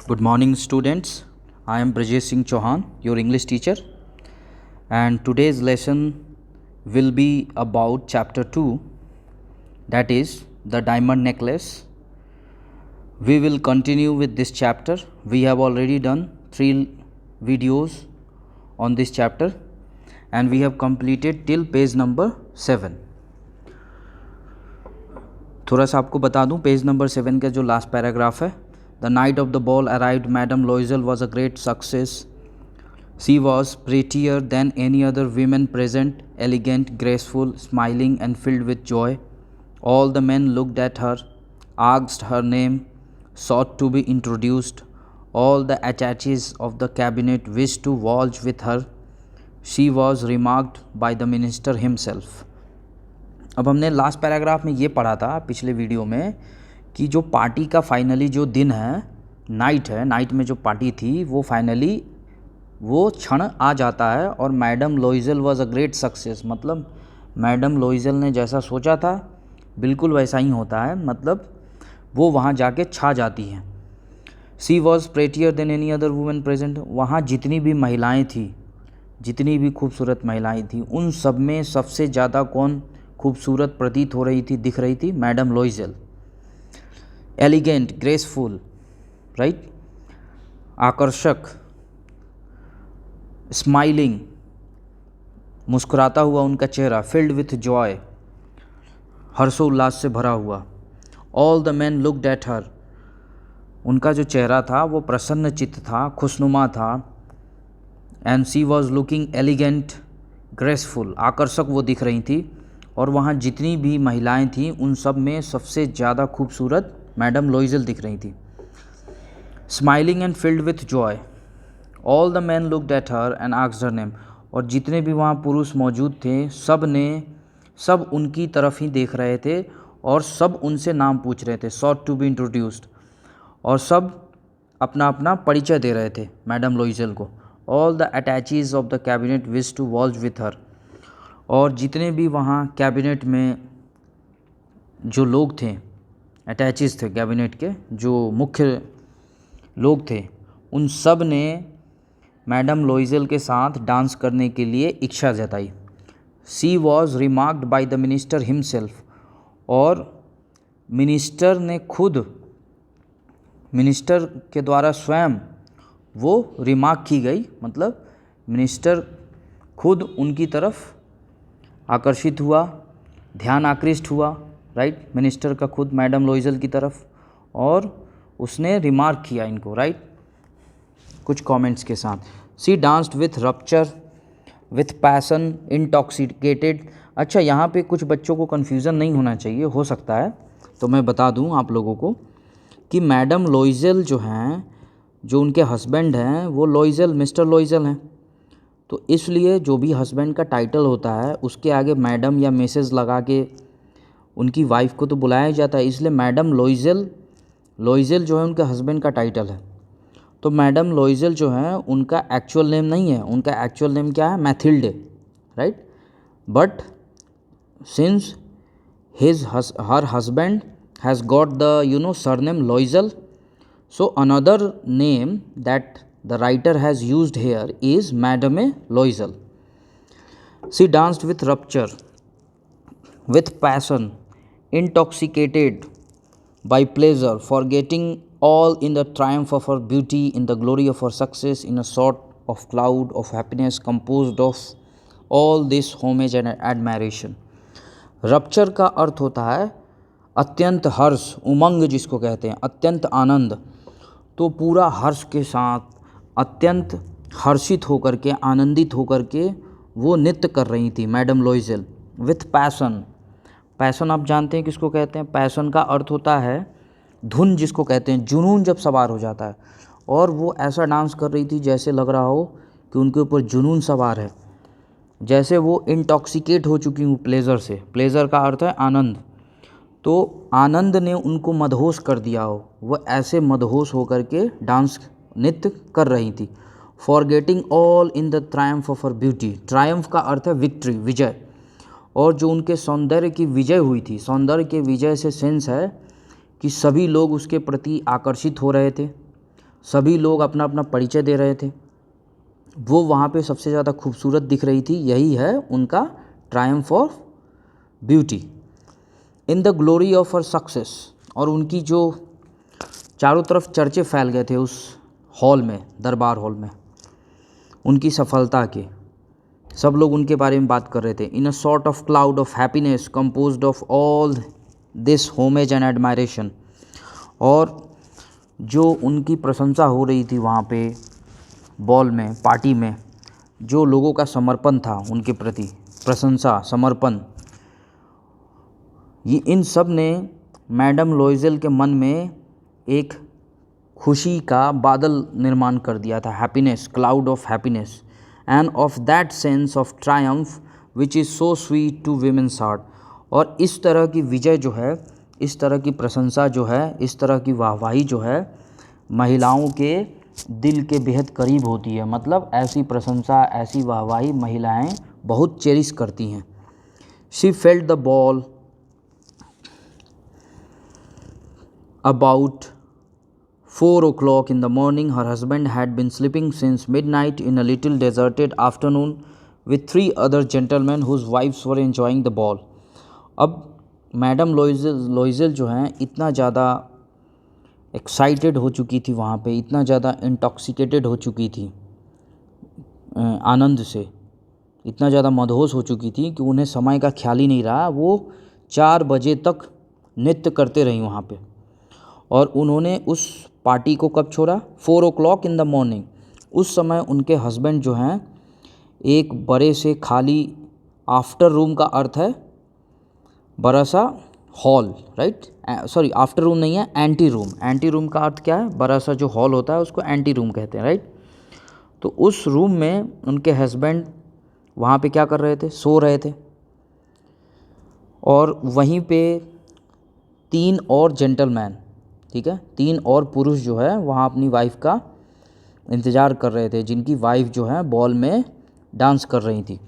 Good morning, students. I am Brajesh Singh Chauhan, your English teacher, and today's lesson will be about chapter 2, that is the diamond necklace. We will continue with this chapter. We have already done 3 videos on this chapter and we have completed till page number 7. थोड़ा सा आपको बता दूं, page number 7 का जो last paragraph है, The night of the ball arrived. Madame Loisel was a great success. She was prettier than any other woman present, elegant, graceful, smiling and filled with joy. All the men looked at her, asked her name, sought to be introduced. All the attaches of the cabinet wished to vouch with her. She was remarked by the minister himself. अब हमने last paragraph में ये पढ़ा था पिछले video में कि जो पार्टी का फाइनली जो दिन है, नाइट में जो पार्टी थी, वो फाइनली वो क्षण आ जाता है और madam Loisel was a great success. मतलब मैडम लोइजल ने जैसा सोचा था बिल्कुल वैसा ही होता है, मतलब वो वहाँ जाके छा जाती हैं। She was prettier than any other women present. वहाँ जितनी भी महिलाएं थी, जितनी भी खूबसूरत महिलाएं थी, उन सब में सबसे ज़्यादा कौन खूबसूरत प्रतीत हो रही थी, दिख रही थी? मैडम लोइजल। एलिगेंट, ग्रेसफुल, राइट, आकर्षक, स्माइलिंग, मुस्कुराता हुआ उनका चेहरा, फिल्ड विथ जॉय, हर्षोल्लास से भरा हुआ। All the man looked at her, उनका जो चेहरा था वो प्रसन्न चित्त था, खुशनुमा था। And she was looking elegant, graceful, आकर्षक वो दिख रही थी। और वहाँ जितनी भी महिलाएं थीं उन सब में सबसे ज़्यादा खूबसूरत मैडम लोइजल दिख रही थी। Smiling and filled with Joy, all the man looked at her and asked her name. और जितने भी वहाँ पुरुष मौजूद थे सब उनकी तरफ ही देख रहे थे और सब उनसे नाम पूछ रहे थे, सॉट टू बी इंट्रोड्यूस्ड, और सब अपना अपना परिचय दे रहे थे मैडम लोइजल को। All the attaches of the cabinet wish to watch with her, और जितने भी वहाँ कैबिनेट में जो लोग थे, अटैचीज थे कैबिनेट के, जो मुख्य लोग थे, उन सब ने मैडम लोइजल के साथ डांस करने के लिए इच्छा जताई। She was remarked by the minister himself, और मिनिस्टर के द्वारा स्वयं वो रिमार्क की गई। मतलब मिनिस्टर खुद उनकी तरफ आकर्षित हुआ, ध्यान आकृष्ट हुआ, राइट, मिनिस्टर का खुद मैडम लोइजल की तरफ, और उसने रिमार्क किया इनको, राइट, कुछ कमेंट्स के साथ। She danced with rapture, with passion, intoxicated. अच्छा, यहाँ पे कुछ बच्चों को कन्फ्यूज़न नहीं होना चाहिए, हो सकता है तो मैं बता दूँ आप लोगों को कि मैडम लोइजल जो हैं, जो उनके हस्बैंड हैं, वो लोइजल, मिस्टर लोइजल हैं। तो इसलिए जो भी हस्बैंड का टाइटल होता है उसके आगे मैडम या मिसेज लगा के उनकी वाइफ को तो बुलाया जाता है, इसलिए मैडम लोइजल जो है उनके हस्बैंड का टाइटल है। तो मैडम लोइजल जो है उनका एक्चुअल नेम नहीं है, उनका एक्चुअल नेम क्या है? Mathilde, right. But since her husband has got the surname Loisel, so another name that the writer has used here is Madame Loisel. She danced with rapture, with passion, intoxicated by pleasure, forgetting all in the triumph of her beauty, in the glory of her success, in a sort of cloud of happiness composed of all this homage and admiration. Rupture का अर्थ होता है अत्यंत हर्ष, उमंग जिसको कहते हैं, अत्यंत आनंद। तो पूरा हर्ष के साथ, अत्यंत हर्षित होकर के, आनंदित होकर के वो नृत्य कर रही थी मैडम लोइजल। विथ पैसन आप जानते हैं किसको कहते हैं? पैसन का अर्थ होता है धुन जिसको कहते हैं, जुनून जब सवार हो जाता है। और वो ऐसा डांस कर रही थी जैसे लग रहा हो कि उनके ऊपर जुनून सवार है, जैसे वो इंटॉक्सिकेट हो चुकी हूँ प्लेजर से। प्लेजर का अर्थ है आनंद, तो आनंद ने उनको मदहोश कर दिया हो, वह ऐसे मदहोश होकर के डांस नृत्य कर रही थी। Forgetting all in the Triumph of her beauty, Triumph का अर्थ है विक्ट्री, विजय। और जो उनके सौंदर्य की विजय हुई थी, सौंदर्य के विजय से सेंस है कि सभी लोग उसके प्रति आकर्षित हो रहे थे, सभी लोग अपना अपना परिचय दे रहे थे। वो वहाँ पे सबसे ज़्यादा खूबसूरत दिख रही थी। यही है उनका Triumph of beauty in the glory of her success. और उनकी जो चारों तरफ चर्चे फैल गए थे उस हॉल में, दरबार हॉल में, उनकी सफलता के। सब लोग उनके बारे में बात कर रहे थे। In a sort of cloud of happiness composed of all this homage and admiration. और जो उनकी प्रशंसा हो रही थी वहाँ पे बॉल में, पार्टी में, जो लोगों का समर्पण था उनके प्रति, प्रशंसा, समर्पण, ये इन सब ने मैडम लोइजल के मन में एक खुशी का बादल निर्माण कर दिया था। Happiness, cloud of happiness and of that sense of triumph which is so sweet to women's heart. और इस तरह की विजय जो है, इस तरह की प्रशंसा जो है, इस तरह की वाहवाही जो है, महिलाओं के दिल के बेहद करीब होती है। मतलब ऐसी प्रशंसा, ऐसी वाहवाही महिलाएं बहुत चेरिश करती हैं। She felt the ball about 4 o'clock in the morning. Her husband had been sleeping since midnight in a little deserted afternoon with 3 other gentlemen whose wives were enjoying the ball. अब madam लोइजल जो हैं इतना ज़्यादा excited हो चुकी थी वहाँ पे, इतना ज़्यादा इंटॉक्सिकेटेड हो चुकी थी आनंद से, इतना ज़्यादा मदहोश हो चुकी थी कि उन्हें समय का ख्याल ही नहीं रहा। वो 4 बजे तक नृत्य करते रही वहाँ पे। और उन्होंने उस पार्टी को कब छोड़ा? 4 o'clock इन द मॉर्निंग। उस समय उनके हस्बैंड जो हैं एक बड़े से खाली आफ्टर रूम का अर्थ है बड़ा सा hall, right? Sorry, after room नहीं है, एंटी रूम। एंटी रूम का अर्थ क्या है? बड़ा सा जो हॉल होता है उसको एंटी रूम कहते हैं, राइट? तो उस रूम में उनके हस्बैंड वहाँ पे क्या कर रहे थे? सो रहे थे। और वहीं पे 3 और जेंटलमैन, ठीक है, 3 और पुरुष जो है वहाँ अपनी वाइफ का इंतज़ार कर रहे थे, जिनकी वाइफ जो है बॉल में डांस कर रही थी।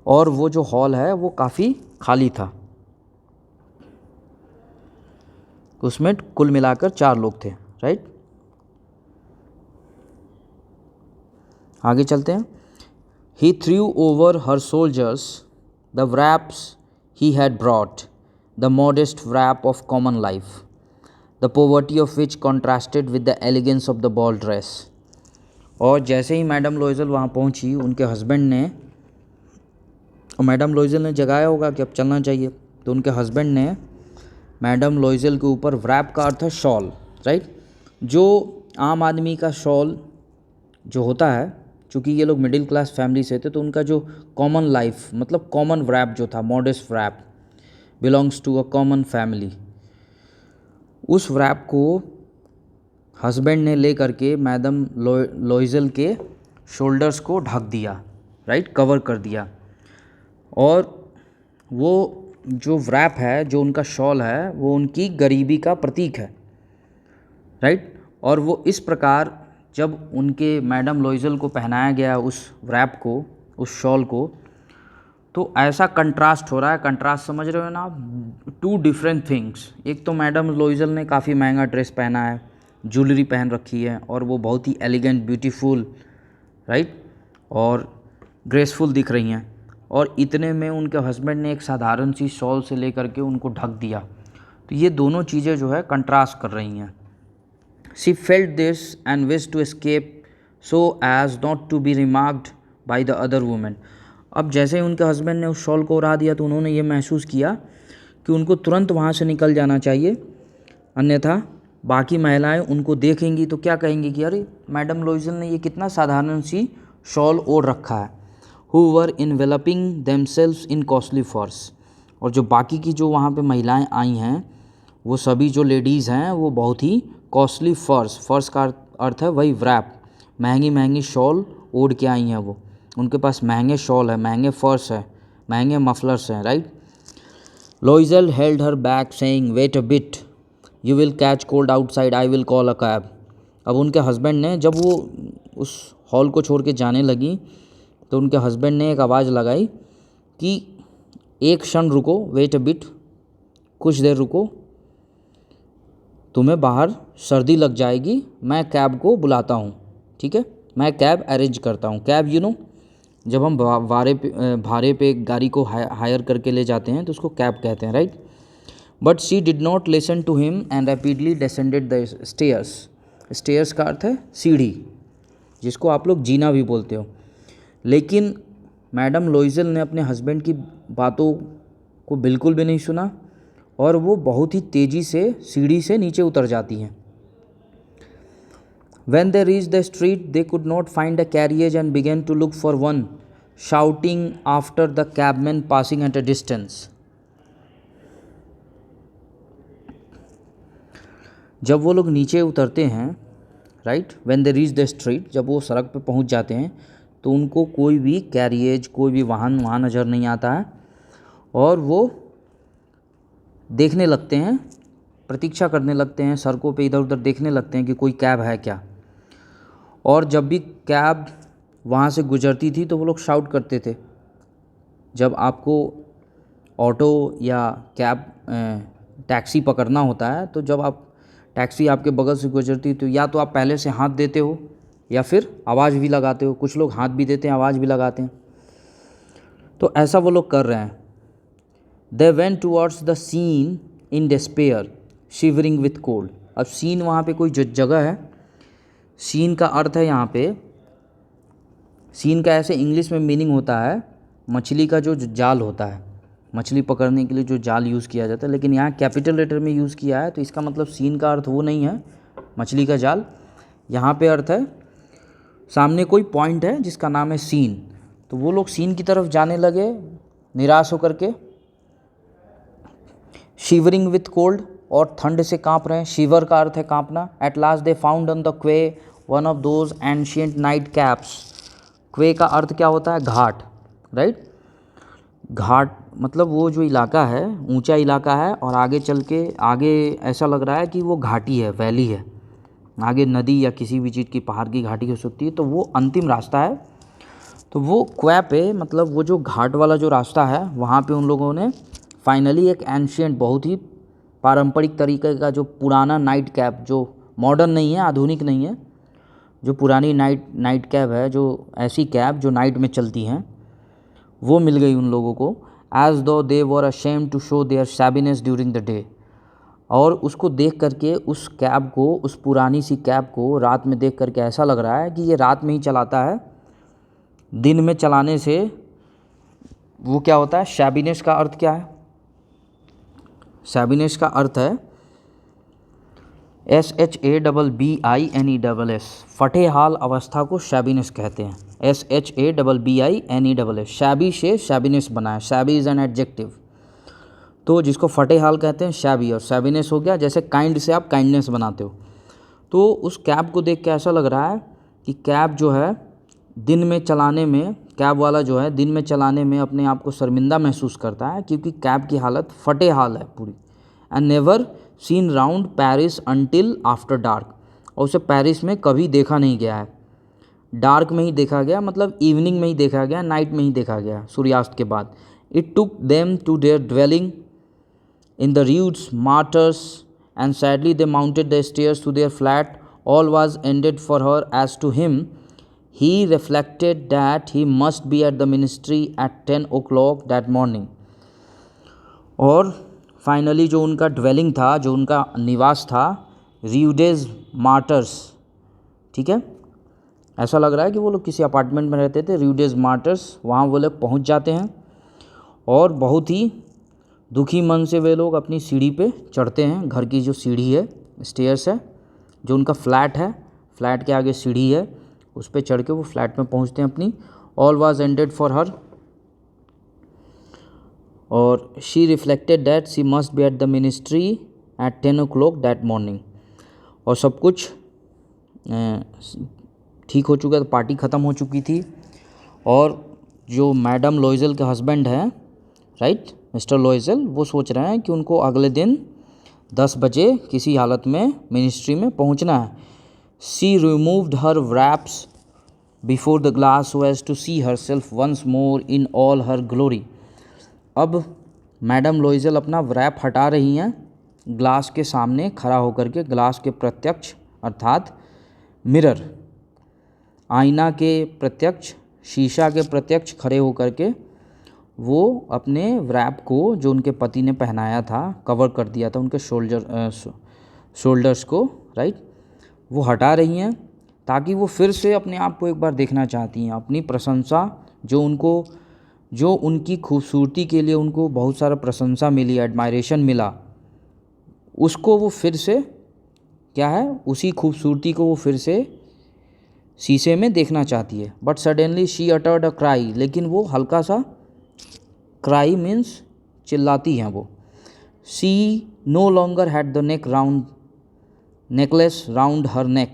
और वो जो हॉल है वो काफ़ी खाली था। उसमें कुल मिलाकर 4 लोग थे, राइट? आगे चलते हैं। He threw over her shoulders the wraps he had brought, the modest wrap of common life, the poverty of which contrasted with the elegance of the ball dress. और जैसे ही मैडम लोइजल वहाँ पहुँची, उनके हस्बैंड ने, और मैडम लोइजल ने जगाया होगा कि अब चलना चाहिए, तो उनके हस्बैंड ने मैडम लोइजल के ऊपर, व्रैप का अर्थ है शॉल, राइट? जो आम आदमी का शॉल जो होता है, चूँकि ये लोग मिडिल क्लास फैमिली से थे, तो उनका जो कॉमन लाइफ, मतलब कॉमन व्रैप जो था, modest wrap, belongs to a common family, उस व्रैप को हस्बैंड ने ले करके मैडम लोइजल के शोल्डर्स को ढक दिया, राइट, कवर कर दिया। और वो जो व्रैप है, जो उनका शॉल है, वो उनकी गरीबी का प्रतीक है, राइट? और वो इस प्रकार जब उनके मैडम लोइजल को पहनाया गया उस व्रैप को, उस शॉल को, तो ऐसा कंट्रास्ट हो रहा है। कंट्रास्ट समझ रहे हो ना आप? 2 डिफरेंट थिंग्स। एक तो मैडम लोइजल ने काफ़ी महंगा ड्रेस पहना है, ज्वेलरी पहन रखी है, और वो बहुत ही एलिगेंट, ब्यूटीफुल, राइट, और ग्रेसफुल दिख रही हैं। और इतने में उनके हस्बैंड ने एक साधारण सी शॉल से लेकर के उनको ढक दिया। तो ये दोनों चीज़ें जो है कंट्रास्ट कर रही हैं। She felt this and wish to escape so as not to be remarked by the other women. अब जैसे ही उनके हस्बैंड ने उस शॉल को उड़ा दिया, तो उन्होंने ये महसूस किया कि उनको तुरंत वहाँ से निकल जाना चाहिए, अन्यथा बाकी महिलाएं उनको देखेंगी तो क्या कहेंगी कि अरे मैडम लोइजल ने ये कितना साधारण सी शॉल ओढ़ रखा है। Who were enveloping themselves in costly furs। और जो बाकी की जो वहाँ पे महिलाएं आई हैं, वो सभी जो लेडीज़ हैं वो बहुत ही कॉस्टली फर्स, फर्स का अर्थ है वही व्रैप, महंगी महंगी शॉल ओढ़ के आई हैं। वो उनके पास महंगे शॉल है, महंगे फर्स है, महंगे मफलर्स हैं, right? Loisel held her back saying wait a bit, you will catch cold outside, I will call a cab. अब उनके हस्बैंड ने, जब वो उस हॉल को छोड़ के जाने लगी, तो उनके हस्बैंड ने एक आवाज़ लगाई कि एक क्षण रुको, वेट अ बिट, कुछ देर रुको, तुम्हें बाहर सर्दी लग जाएगी, मैं कैब को बुलाता हूँ, ठीक है, मैं कैब अरेंज करता हूँ। कैब जब हम भाड़े पे गाड़ी को हायर करके ले जाते हैं तो उसको कैब कहते हैं, right. But she did not listen to him and rapidly descended the stairs. Stairs का अर्थ है सीढ़ी, जिसको आप लोग जीना भी बोलते हो। लेकिन मैडम लोइजल ने अपने हस्बैंड की बातों को बिल्कुल भी नहीं सुना और वो बहुत ही तेज़ी से सीढ़ी से नीचे उतर जाती हैं। When they reached the street, they could not find a carriage and began to look for one, shouting after the cabman passing at a distance. जब वो लोग नीचे उतरते हैं, right, when they reach the street, जब वो सड़क पे पहुंच जाते हैं तो उनको कोई भी कैरियज, कोई भी वाहन वहाँ नज़र नहीं आता है और वो देखने लगते हैं, प्रतीक्षा करने लगते हैं, सड़कों पे इधर उधर देखने लगते हैं कि कोई कैब है क्या। और जब भी कैब वहाँ से गुजरती थी तो वो लोग शाउट करते थे। जब आपको ऑटो या कैब टैक्सी पकड़ना होता है तो जब आप टैक्सी आपके बगल से गुजरती तो या तो आप पहले से हाथ देते हो या फिर आवाज़ भी लगाते हो। कुछ लोग हाथ भी देते हैं, आवाज़ भी लगाते हैं। तो ऐसा वो लोग कर रहे हैं। They went towards the seen in despair shivering with cold. अब सीन वहाँ पे कोई जगह है। सीन का अर्थ है यहाँ पे, सीन का ऐसे इंग्लिश में मीनिंग होता है मछली का जो जाल होता है, मछली पकड़ने के लिए जो जाल यूज़ किया जाता है, लेकिन यहाँ कैपिटल लेटर में यूज़ किया है तो इसका मतलब सीन का अर्थ वो नहीं है मछली का जाल। यहाँ पे अर्थ है सामने कोई पॉइंट है जिसका नाम है सीन। तो वो लोग सीन की तरफ जाने लगे निराश होकर के, शिवरिंग विथ कोल्ड, और ठंड से काँप रहे हैं। शिवर का अर्थ है काँपना। At last they found on the quay one of those ancient night caps. Quay का अर्थ क्या होता है? घाट, राइट। घाट मतलब वो जो इलाका है ऊंचा इलाका है और आगे चल के आगे ऐसा लग रहा है कि वो घाटी है, वैली है, आगे नदी या किसी भी चीज़ की पहाड़ की घाटी हो सकती है। तो वो अंतिम रास्ता है। तो वो क्वे पे मतलब वो जो घाट वाला जो रास्ता है वहाँ पे उन लोगों ने फाइनली एक एंशियंट, बहुत ही पारंपरिक तरीके का जो पुराना नाइट कैब, जो मॉडर्न नहीं है, आधुनिक नहीं है, जो पुरानी नाइट कैब है, जो ऐसी कैब जो नाइट में चलती हैं, वो मिल गई उन लोगों को। As though they were ashamed to show their shabbiness during the day. और उसको देख करके, उस कैब को, उस पुरानी सी कैब को रात में देख करके ऐसा लग रहा है कि ये रात में ही चलाता है। दिन में चलाने से वो क्या होता है? शैबीनेस का अर्थ क्या है? शैबीनेस का अर्थ है SHABBINESS। फटे हाल अवस्था को शैबीनेस कहते हैं। SHABBINESS। शैबी से शैबीनेस बना है। शैबी इज़ एन एडजेक्टिव, तो जिसको फटे हाल कहते हैं शैबी, और शैबीनेस हो गया जैसे काइंड से आप काइंडनेस बनाते हो। तो उस कैब को देख के ऐसा लग रहा है कि कैब जो है दिन में चलाने में, कैब वाला जो है दिन में चलाने में अपने आप को शर्मिंदा महसूस करता है, क्योंकि कैब की हालत फटे हाल है पूरी। And never seen round Paris until after dark. और उसे पेरिस में कभी देखा नहीं गया है। डार्क में ही देखा गया, मतलब इवनिंग में ही देखा गया, नाइट में ही देखा गया, सूर्यास्त के बाद। It took them to their dwelling in the Reuds Martyrs, and sadly they mounted the stairs to their flat. All was ended for her. As to him, he reflected that he must be at the ministry at 10 o'clock that morning. और finally जो उनका dwelling था, जो उनका निवास था, रियूडेज martyrs, ठीक है, ऐसा लग रहा है कि वो लोग किसी अपार्टमेंट में रहते थे, रियूडेज मार्टर्स, वहाँ वो लोग पहुँच जाते हैं और बहुत ही दुखी मन से वे लोग अपनी सीढ़ी पे चढ़ते हैं। घर की जो सीढ़ी है, स्टेयर्स है, जो उनका फ्लैट है, फ्लैट के आगे सीढ़ी है, उस पे चढ़ के वो फ्लैट में पहुंचते हैं अपनी। All was ended for her, और she reflected that she must be at the ministry at 10 o'clock that morning. और सब कुछ ठीक हो चुका था, पार्टी ख़त्म हो चुकी थी। और जो मैडम लोइजल के हस्बैंड हैं, राइट, मिस्टर लोइजल, वो सोच रहे हैं कि उनको अगले दिन 10 बजे किसी हालत में मिनिस्ट्री में पहुंचना है। She removed her wraps before the glass so as to see herself once more in all her glory। अब मैडम लोइजल अपना wrap हटा रही हैं ग्लास के सामने खड़ा होकर के, ग्लास के प्रत्यक्ष अर्थात मिरर, आईना के प्रत्यक्ष, शीशा के प्रत्यक्ष खड़े होकर के वो अपने रैप को जो उनके पति ने पहनाया था, कवर कर दिया था उनके शोल्डर्स को, राइट, वो हटा रही हैं ताकि वो फिर से अपने आप को एक बार देखना चाहती हैं। अपनी प्रशंसा जो उनकी खूबसूरती के लिए उनको बहुत सारा प्रशंसा मिली, एडमायरेशन मिला, उसको वो फिर से क्या है, उसी खूबसूरती को वो फिर से शीशे में देखना चाहती है। But suddenly she uttered a cry, लेकिन वो हल्का सा, क्राई मीन्स चिल्लाती हैं वो। She no longer had the necklace round her neck,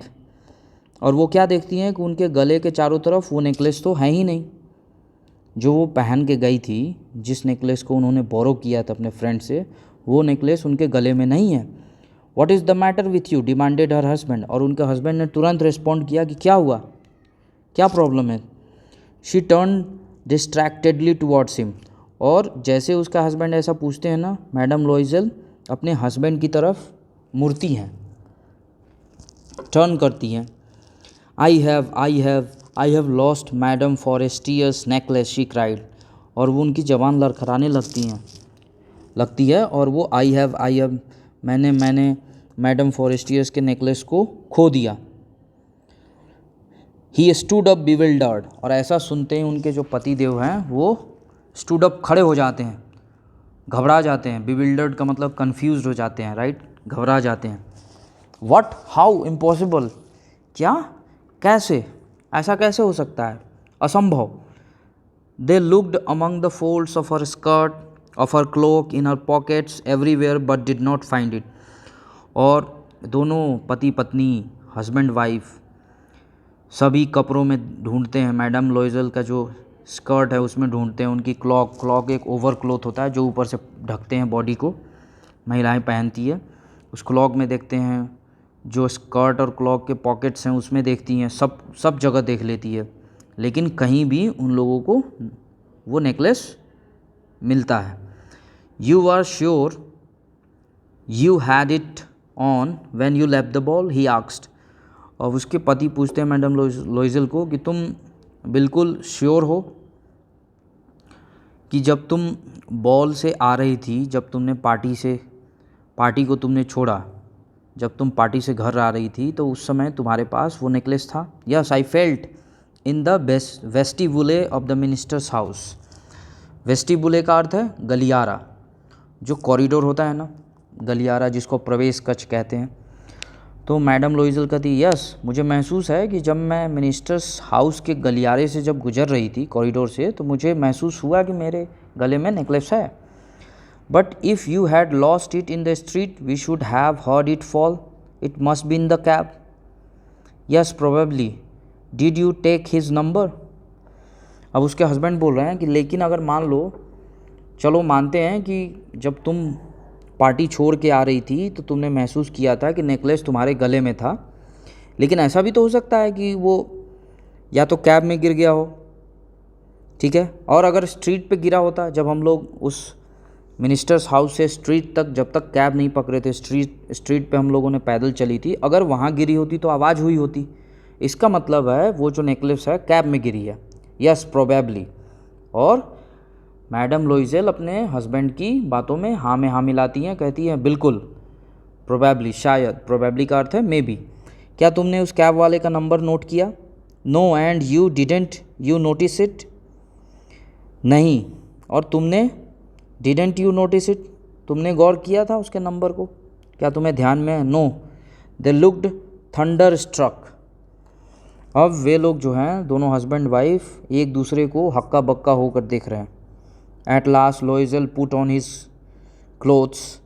और वो क्या देखती हैं कि उनके गले के चारों तरफ वो नेकलेस तो है ही नहीं जो वो पहन के गई थी। जिस नेकलेस को उन्होंने बोरो किया था अपने फ्रेंड से, वो नेकलेस उनके गले में नहीं है। What is the matter with you, demanded her husband, और उनके हस्बैंड ने तुरंत रिस्पॉन्ड किया कि क्या हुआ, क्या प्रॉब्लम है। शी टर्न डिस्ट्रैक्टेडली टुवर्ड्स हिम, और जैसे उसका हस्बैंड ऐसा पूछते हैं ना, मैडम लॉइजल अपने हस्बैंड की तरफ मुड़ती हैं, टर्न करती हैं। I have lost madam Forestier's necklace, she cried, और वो उनकी ज़बान लड़खड़ाने लगती है और वो आई हैव मैंने मैडम फॉरेस्टियर्स के नेकलेस को खो दिया। ही स्टूड अप बिविल्डर्ड, और ऐसा सुनते ही उनके जो पति देव हैं वो स्टूड अप, खड़े हो जाते हैं, घबरा जाते हैं। बिविल्डर्ड का मतलब कन्फ्यूज्ड हो जाते हैं, राइट, घबरा जाते हैं। व्हाट, हाउ, इम्पॉसिबल, क्या, कैसे, ऐसा कैसे हो सकता है, असंभव। They looked among the folds of her skirt, of her cloak, in her pockets, everywhere, but did not find it. और दोनों पति पत्नी, हस्बैंड वाइफ, सभी कपड़ों में ढूंढते हैं। मैडम लॉइजल का जो स्कर्ट है उसमें ढूंढते हैं, उनकी क्लॉक एक ओवर क्लोथ होता है जो ऊपर से ढकते हैं बॉडी को, महिलाएं पहनती है, उस क्लॉक में देखते हैं। जो स्कर्ट और क्लॉक के पॉकेट्स हैं उसमें देखती हैं, सब जगह देख लेती है, लेकिन कहीं भी उन लोगों को वो नेकलेस मिलता है। You are sure you had it on when you left the ball, he asked. और उसके पति पूछते हैं मैडम लॉइजल को कि तुम बिल्कुल श्योर हो कि जब तुम बॉल से आ रही थी, जब तुमने पार्टी को तुमने छोड़ा, जब तुम पार्टी से घर आ रही थी, तो उस समय तुम्हारे पास वो नेकलेस था। Yes, I felt in the vestibule of the minister's house. Vestibule का अर्थ है गलियारा, जो कॉरिडोर होता है ना, गलियारा जिसको प्रवेश कक्ष कहते हैं। तो मैडम लॉइजल कहती, यस, मुझे महसूस है कि जब मैं मिनिस्टर्स हाउस के गलियारे से जब गुजर रही थी, कॉरिडोर से, तो मुझे महसूस हुआ कि मेरे गले में नेकलेस है। But if you had lost it in the street, we should have heard it fall, it must be in the cab. Yes, probably, did you take his number. अब उसके हस्बैंड बोल रहे हैं कि लेकिन अगर मान लो, चलो मानते हैं कि जब तुम पार्टी छोड़ के आ रही थी तो तुमने महसूस किया था कि नेकलेस तुम्हारे गले में था, लेकिन ऐसा भी तो हो सकता है कि वो या तो कैब में गिर गया हो, ठीक है, और अगर स्ट्रीट पे गिरा होता, जब हम लोग उस मिनिस्टर्स हाउस से स्ट्रीट तक, जब तक कैब नहीं पकड़े थे, स्ट्रीट पे हम लोगों ने पैदल चली थी, अगर वहाँ गिरी होती तो आवाज़ हुई होती। इसका मतलब है वो जो नेकलेस है कैब में गिरी है। Yes, probably. और मैडम लॉइजल अपने हस्बैंड की बातों में हाँ मिलाती हैं, कहती हैं बिल्कुल, प्रोबेबली, शायद, प्रोबेबली का अर्थ है मे बी। क्या तुमने उस कैब वाले का नंबर नोट किया? No, and you didn't you notice it. नहीं, और तुमने डिडेंट यू नोटिस इट, तुमने गौर किया था उसके नंबर को, क्या तुम्हें ध्यान में है? No. They looked thunderstruck. अब वे लोग जो हैं, दोनों हस्बैंड वाइफ, एक दूसरे को हक्का बक्का होकर देख रहे हैं। At last लॉइजल put on his clothes.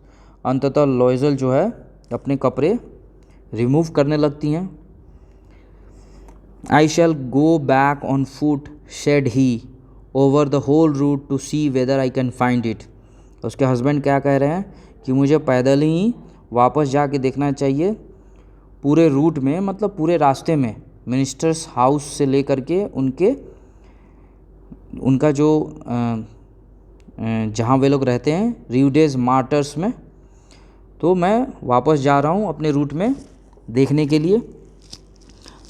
अंततः लॉइजल जो है अपने कपड़े रिमूव करने लगती हैं। I shall go back on foot, said he, over the whole route to see whether I can find it. उसके हस्बैंड क्या कह रहे हैं कि मुझे पैदल ही वापस जाके देखना चाहिए, पूरे रूट में, मतलब पूरे रास्ते में, मिनिस्टर्स हाउस से लेकर के उनका जो जहाँ वे लोग रहते हैं, रिवडेज मार्टर्स में, तो तो मैं वापस जा रहा हूँ अपने रूट में देखने के लिए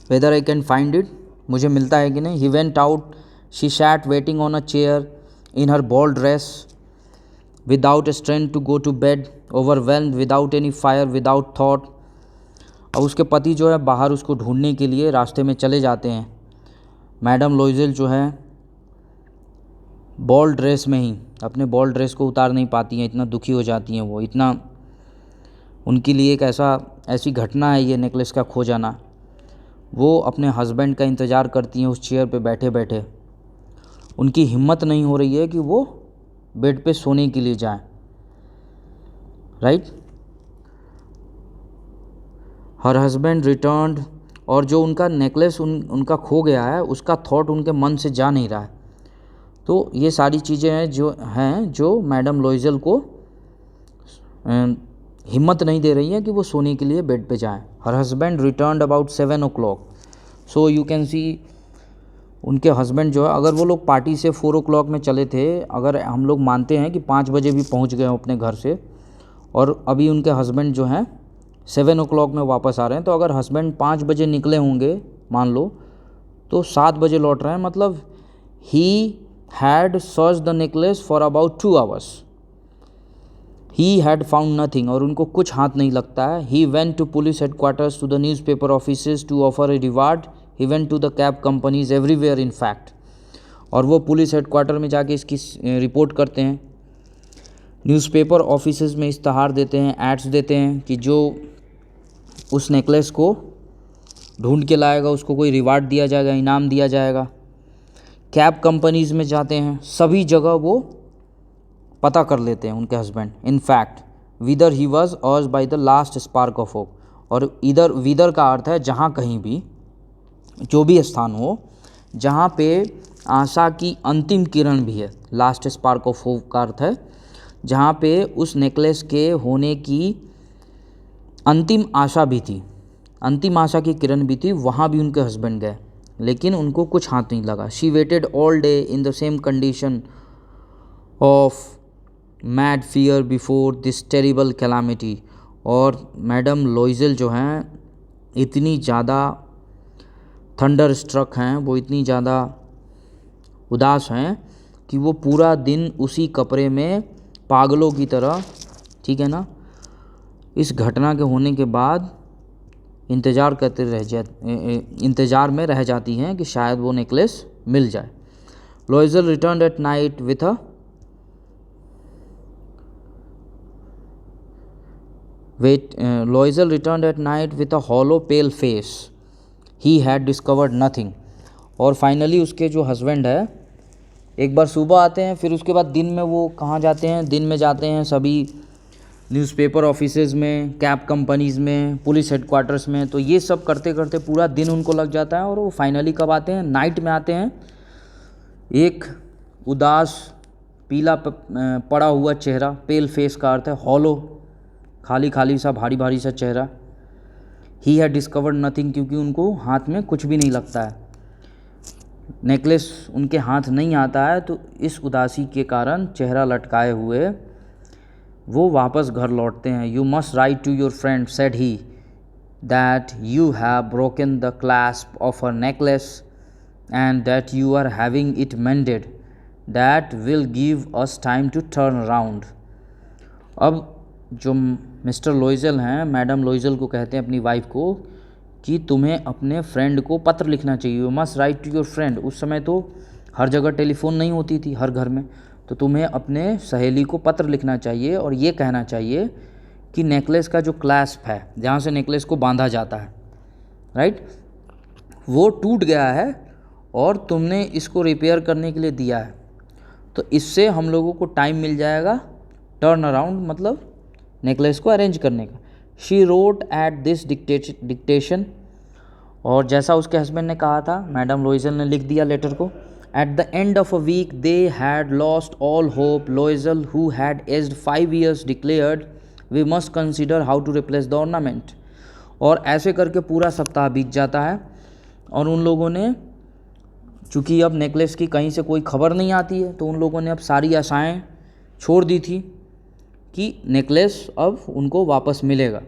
whether I can find it, मुझे मिलता है कि नहीं। He went out, she sat waiting on a chair in her ball dress without strength to go to bed, overwhelmed without any fire without thought. और उसके पति जो है बाहर उसको ढूंढने के लिए रास्ते में चले जाते हैं। मैडम लोइजल जो है बॉल ड्रेस में ही अपने बॉल ड्रेस को उतार नहीं पाती हैं, इतना दुखी हो जाती हैं वो, इतना उनके लिए एक ऐसी घटना है ये नेकलेस का खो जाना। वो अपने हस्बैंड का इंतज़ार करती हैं उस चेयर पे बैठे बैठे, उनकी हिम्मत नहीं हो रही है कि वो बेड पे सोने के लिए जाएं, राइट। हर हस्बैंड रिटर्न्ड, और जो उनका नेकलेस उनका खो गया है उसका थॉट उनके मन से जा नहीं रहा है। तो ये सारी चीज़ें हैं जो मैडम लोइजल को हिम्मत नहीं दे रही हैं कि वो सोने के लिए बेड पे जाएं। Her husband returned about 7 o'clock, so you can see उनके हस्बैंड जो है, अगर वो लोग पार्टी से 4 o'clock में चले थे, अगर हम लोग मानते हैं कि 5 बजे भी पहुंच गए अपने घर से, और अभी उनके हस्बैंड जो हैं 7 o'clock में वापस आ रहे हैं, तो अगर हस्बैंड 5 बजे निकले होंगे मान लो, तो 7 बजे लौट रहे हैं, मतलब he had search the necklace for about 2 hours, he had found nothing, और उनको कुछ हाथ नहीं लगता है। He went to police headquarters, to the newspaper offices to offer a reward, he went to the cab companies everywhere in fact, और वो police headquarter में जाके इसकी रिपोर्ट करते हैं, न्यूज़पेपर ऑफिसेज में इश्तहार देते हैं, एड्स देते हैं कि जो उस नेकलेस को ढूंढ के लाएगा उसको कोई रिवार्ड दिया जाएगा, इनाम दिया जाएगा। कैब कंपनीज़ में जाते हैं, सभी जगह वो पता कर लेते हैं उनके husband. In fact whether he was urged by the last spark of hope, और इधर विदर का अर्थ है जहाँ कहीं भी, जो भी स्थान हो जहाँ पे आशा की अंतिम किरण भी है। लास्ट स्पार्क ऑफ होप का अर्थ है जहाँ पे उस नेकलेस के होने की अंतिम आशा भी थी, अंतिम आशा की किरण भी थी, वहाँ भी उनके हस्बैंड गए, लेकिन उनको कुछ हाथ नहीं लगा। She weighted all day in the same condition of mad fear before this terrible calamity, और मैडम लोइजल जो हैं इतनी ज़्यादा थंडर स्ट्रक हैं, वो इतनी ज़्यादा उदास हैं कि वो पूरा दिन उसी कपड़े में पागलों की तरह, ठीक है ना, इस घटना के होने के बाद इंतज़ार में रह जाती हैं कि शायद वो नेकलेस मिल जाए। Loisel returned at night with a Loisel returned at night with a hollow pale face. He had discovered nothing. और फाइनली उसके जो हस्बैंड है एक बार सुबह आते हैं, फिर उसके बाद दिन में वो कहाँ जाते हैं, दिन में जाते हैं सभी न्यूज़पेपर ऑफिसेज में, कैब कंपनीज़ में, पुलिस हेडक्वार्टर्स में। तो ये सब करते करते पूरा दिन उनको लग जाता है, और वो फाइनली कब आते हैं, नाइट में आते हैं। एक उदास पीला पड़ा हुआ चेहरा, पेल फेस का अर्थ है हॉलो, खाली खाली सा, भारी भारी सा चेहरा। ही हैड डिस्कवर्ड नथिंग, क्योंकि उनको हाथ में कुछ भी नहीं लगता है, नेकलेस उनके हाथ नहीं आता है, तो इस उदासी के कारण चेहरा लटकाए हुए वो वापस घर लौटते हैं। You must write to your friend, said he, that you have broken the clasp of her necklace and that you are having it mended, that will give us time to turn around. अब जो mister लोइजल हैं, madam Loisel को कहते हैं अपनी wife को कि तुम्हें अपने फ्रेंड को पत्र लिखना चाहिए। You must write to your friend. उस समय तो हर जगह टेलीफोन नहीं होती थी हर घर में, तो तुम्हें अपने सहेली को पत्र लिखना चाहिए और ये कहना चाहिए कि नेकलेस का जो क्लैस्प है, जहाँ से नेकलेस को बांधा जाता है, राइट, वो टूट गया है और तुमने इसको रिपेयर करने के लिए दिया है, तो इससे हम लोगों को टाइम मिल जाएगा टर्न अराउंड, मतलब नेकलेस को अरेंज करने का। She wrote at this dictation, और जैसा उसके हस्बैंड ने कहा था, मैडम लोइजल ने लिख दिया लेटर को। At the end of a week they had lost all hope. Loisel, who had aged 5 years, declared, we must consider how to replace the ornament. और ऐसे करके पूरा सप्ताह बीत जाता है, और उन लोगों ने, चूँकि अब नेकलेस की कहीं से कोई खबर नहीं आती है, तो उन लोगों ने अब सारी आशाएं छोड़ दी थी कि नेकलेस अब उनको वापस मिलेगा।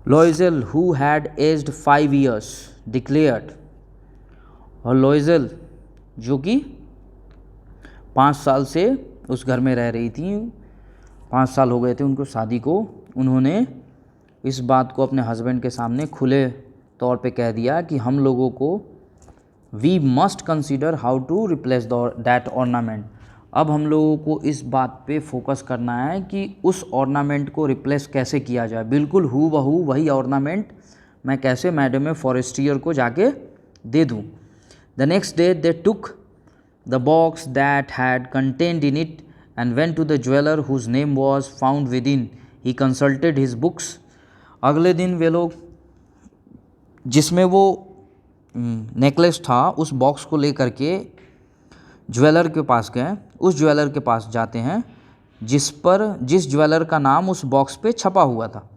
लॉइजल who had aged 5 years declared, और लॉइजल जो कि 5 साल से उस घर में रह रही थी, 5 साल हो गए थे उनको शादी को, उन्होंने इस बात को अपने हस्बैंड के सामने खुले तौर पे कह दिया कि हम लोगों को we must consider how to replace that ornament. अब हम लोगों को इस बात पे फोकस करना है कि उस ऑर्नामेंट को रिप्लेस कैसे किया जाए, बिल्कुल हू बहू वही ऑर्नामेंट मैं कैसे मैडम फॉरेस्टियर को जाके दे दूँ। The next day they took the box that had contained in it and went to the jeweler whose name was found within. He consulted his books. अगले दिन वे लोग जिसमें वो नेकलेस था उस बॉक्स को लेकर के ज्वेलर के पास गए। उस ज्वेलर के पास जाते हैं जिस ज्वेलर का नाम उस बॉक्स पे छपा हुआ था,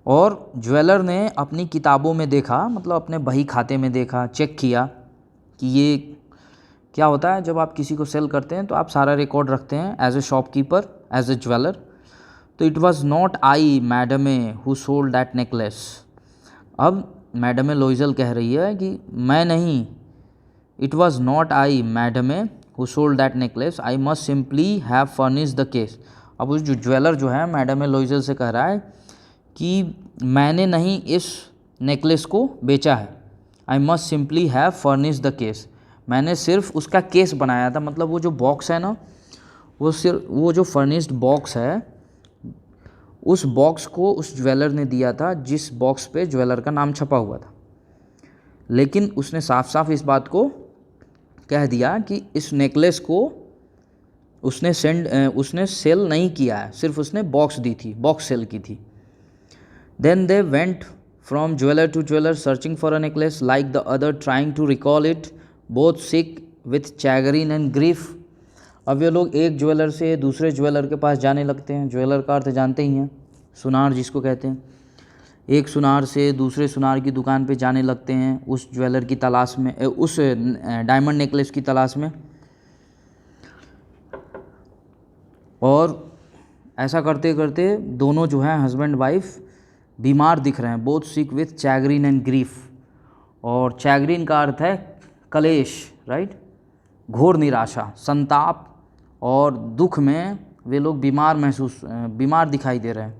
और ज्वेलर ने अपनी किताबों में देखा, मतलब अपने बही खाते में देखा, चेक किया कि ये क्या होता है जब आप किसी को सेल करते हैं तो आप सारा रिकॉर्ड रखते हैं as a shopkeeper, as a jeweller. तो it was not I madam who sold that necklace. अब मैडम लॉइजल कह रही है कि मैं नहीं, it was not I madam who sold that necklace, I must simply have furnish the case. अब उस जो ज्वेलर जो है मैडम लॉइजल से कह रहा है कि मैंने नहीं इस नेकलेस को बेचा है, आई must simply have furnish the case, मैंने सिर्फ उसका केस बनाया था। मतलब वो जो बॉक्स है ना, वो सिर्फ वो जो फर्निश्ड बॉक्स है, उस बॉक्स को उस ज्वेलर ने दिया था जिस बॉक्स पे ज्वेलर का नाम छपा हुआ था। लेकिन उसने साफ साफ इस बात को कह दिया कि इस नेकलेस को उसने सेल नहीं किया है, सिर्फ उसने बॉक्स दी थी, बॉक्स सेल की थी। Then they went from jeweller to jeweller searching for a necklace like the other, trying to recall it, both sick with chagrin and grief. अब ये लोग एक ज्वेलर से दूसरे ज्वेलर के पास जाने लगते हैं। ज्वेलर का अर्थ जानते ही हैं, सुनार जिसको कहते हैं। एक सुनार से दूसरे सुनार की दुकान पे जाने लगते हैं उस ज्वेलर की तलाश में, उस डायमंड नेकलेस की तलाश में। और ऐसा करते करते दोनों जो हैं हस्बैंड वाइफ बीमार दिख रहे हैं, both sick with chagrin and grief. और चैगरिन का अर्थ है कलेश, राइट, घोर निराशा, संताप और दुख में वे लोग बीमार दिखाई दे रहे हैं।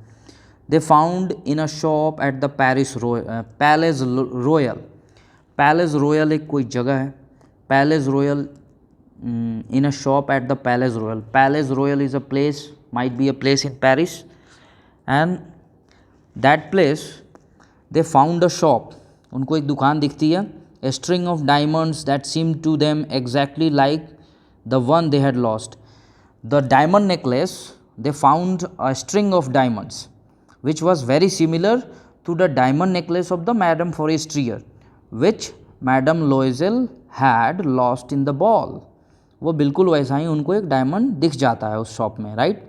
They found in a shop at the palace royal. Palace royal एक कोई जगह है, palace royal in a shop at the palace royal. Palace royal is a place, might be a place in Paris, and that place they found a shop, उनको एक दुकान दिखती है, a string of diamonds that seemed to them exactly like the one they had lost. The diamond necklace, they found a string of diamonds which was very similar to the diamond necklace of the Madame Forestier which Madame Loisel had lost in the ball. वो बिल्कुल वैसा ही उनको एक diamond दिख जाता है उस shop में, right.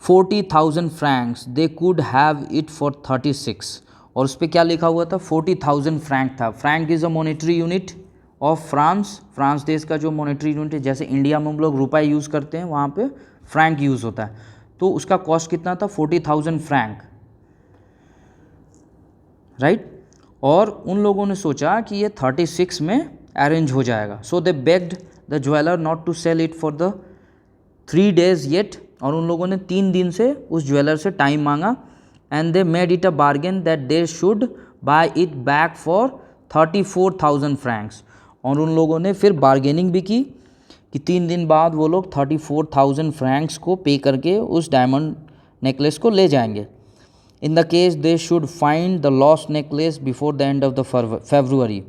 40,000 francs, they could have it for 36। और उस पर क्या लिखा हुआ था, 40,000 फ्रैंक था। Frank is a monetary unit of France. France देश का जो मॉनेटरी यूनिट है, जैसे इंडिया में हम लोग रुपये यूज़ करते हैं, वहाँ पे फ्रैंक यूज़ होता है। तो उसका कॉस्ट कितना था, 40,000 फ्रैंक, राइट। और उन लोगों ने सोचा कि ये 36 में अरेंज हो जाएगा। So they begged the jeweller not to sell it for the 3 days yet. और उन लोगों ने 3 दिन से उस ज्वेलर से टाइम मांगा। And they made it a bargain that they should buy it back for 34,000 Franks. और उन लोगों ने फिर बार्गेनिंग भी की कि 3 दिन बाद वो लोग 34,000 फ्रैंक्स को पे करके उस डायमंड नेकलेस को ले जाएंगे। In the case they should find the lost necklace before the end of the फरवरी।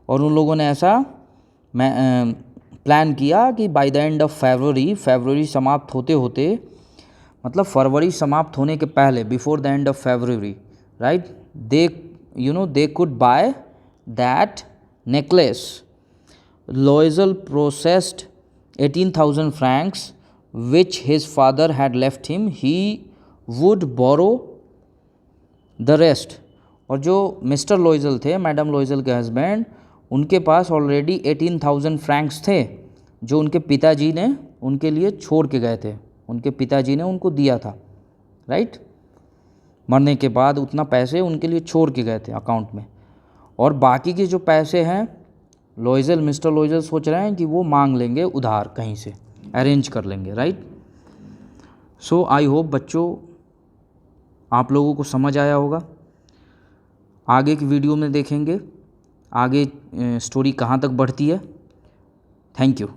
और उन लोगों ने ऐसा प्लान किया कि by the end of February समाप्त होते होते, मतलब फरवरी समाप्त होने के पहले, before the end of February, right, they could by that necklace. Loisel processed 18,000 francs which his father had left him. He would borrow the rest. और जो मिस्टर लॉइजल थे, मैडम लॉइजल के हस्बैंड, उनके पास ऑलरेडी 18,000 फ्रैंक्स थे जो उनके पिताजी ने उनके लिए छोड़ के गए थे, उनके पिताजी ने उनको दिया था, राइट। मरने के बाद उतना पैसे उनके लिए छोड़ के गए थे अकाउंट में। और बाकी के जो पैसे हैं मिस्टर लोइजल सोच रहे हैं कि वो मांग लेंगे उधार, कहीं से अरेंज कर लेंगे, राइट। सो आई होप बच्चों आप लोगों को समझ आया होगा। आगे की वीडियो में देखेंगे आगे स्टोरी कहाँ तक बढ़ती है। Thank you.